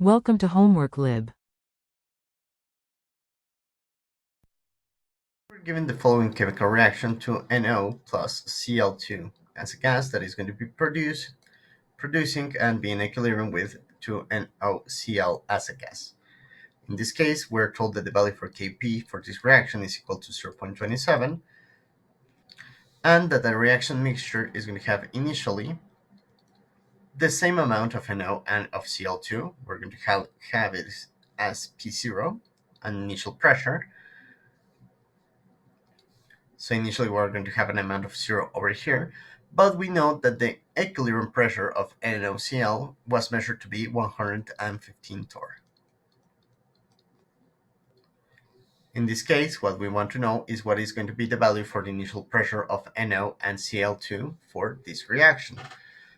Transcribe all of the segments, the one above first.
Welcome to Homework Lib. We're given the following chemical reaction to NO plus Cl2 as a gas that is going to be producing and be in equilibrium with to NaCl as a gas. In this case, we're told that the value for Kp for this reaction is equal to 0.27 and that the reaction mixture is going to have initially the same amount of NO and of Cl2. We're going to have it as P0, an initial pressure. So initially we're going to have an amount of 0 over here, but we know that the equilibrium pressure of NaCl was measured to be 115 torr. In this case, what we want to know is what is going to be the value for the initial pressure of NO and Cl2 for this reaction.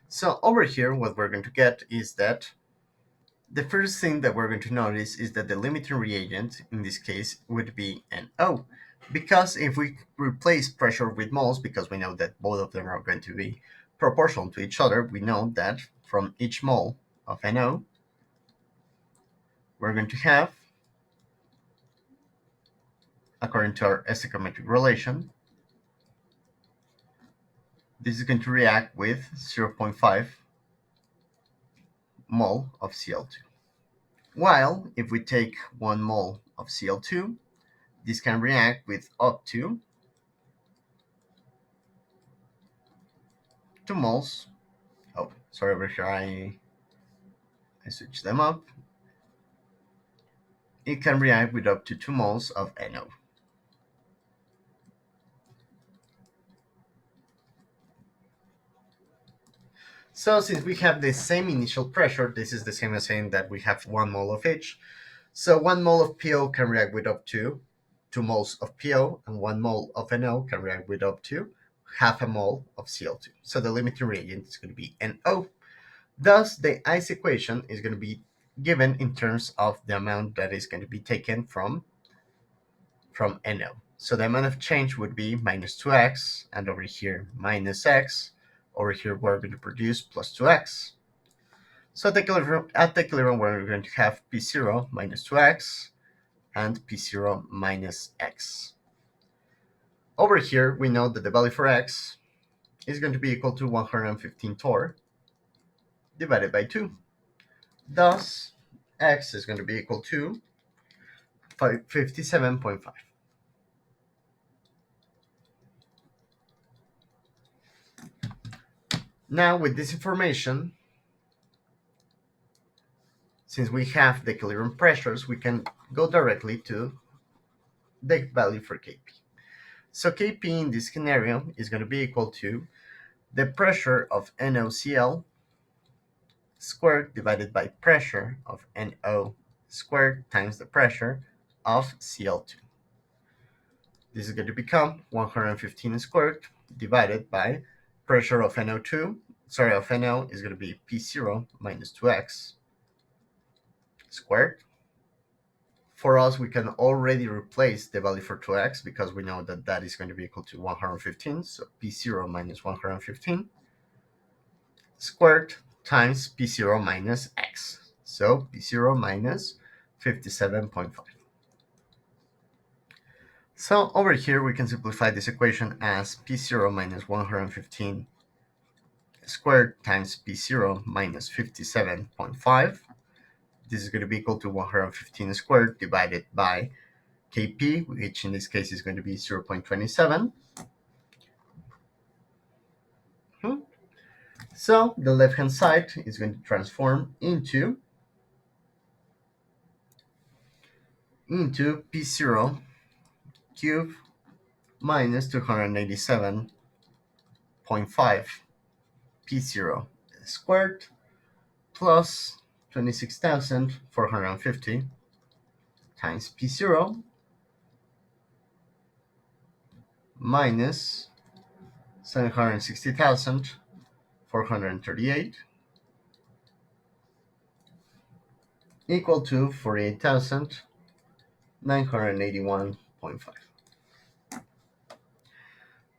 So over here, what we're going to get is that the first thing that we're going to notice is that the limiting reagent in this case would be NO. Because if we replace pressure with moles, because we know that both of them are going to be proportional to each other, we know that from each mole of NO, we're going to have, according to our stoichiometric relation, this is going to react with 0.5 mole of Cl2. While if we take 1 mole of Cl2, this can react with up to 2 moles. Oh, sorry, over here I switched them up. It can react with up to 2 moles of NO. So since we have the same initial pressure, this is the same as saying that we have 1 mole of each. So 1 mole of PO can react with up to 2 moles of PO, and 1 mole of NO can react with up to half a mole of Cl2. So the limiting reagent is going to be NO. Thus, the ice equation is going to be given in terms of the amount that is going to be taken from NO. So the amount of change would be minus 2x, and over here minus x. Over here we're going to produce plus 2x. So at the equilibrium we're going to have P0 minus 2x and P0 minus x. Over here we know that the value for x is going to be equal to 115 torr divided by 2. Thus, x is going to be equal to 57.5. Now, with this information, since we have the equilibrium pressures, we can go directly to the value for Kp. So Kp in this scenario is going to be equal to the pressure of NaCl squared divided by pressure of NO squared times the pressure of Cl2. This is going to become 115 squared divided by pressure of NO is going to be P0 minus 2x squared. For us, we can already replace the value for 2x because we know that that is going to be equal to 115. So P0 minus 115 squared times P0 minus x. So P0 minus 57.5. So over here, we can simplify this equation as P0 minus 115 squared times P0 minus 57.5. This is going to be equal to 115 squared divided by Kp, which in this case is going to be 0.27. So the left-hand side is going to transform into P0 cubed minus 287.5 P0 squared plus 26,450 times P0 minus 760,438 equal to 48,981.5.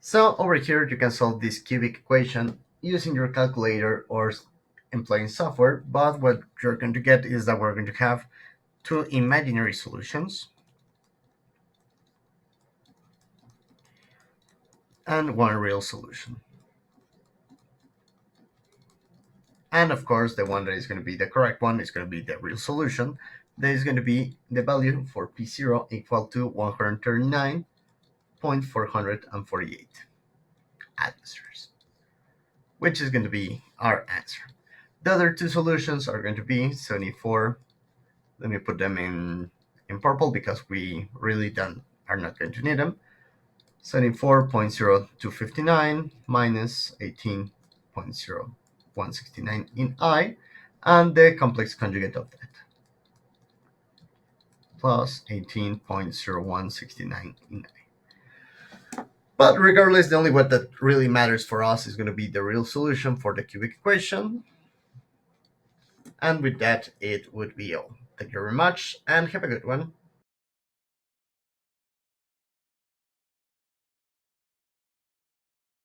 So over here you can solve this cubic equation using your calculator or in plain software, but what you're going to get is that we're going to have two imaginary solutions and one real solution. And of course, the one that is going to be the correct one is going to be the real solution. That is going to be the value for P0 equal to 139.448 atmospheres, which is going to be our answer. The other two solutions are going to be 74. Let me put them in purple because we really are not going to need them. 74.0259 minus 18.0169 in I, and the complex conjugate of that, plus 18.0169 in I. But regardless, the only one that really matters for us is going to be the real solution for the cubic equation. And with that, it would be all. Thank you very much, and have a good one.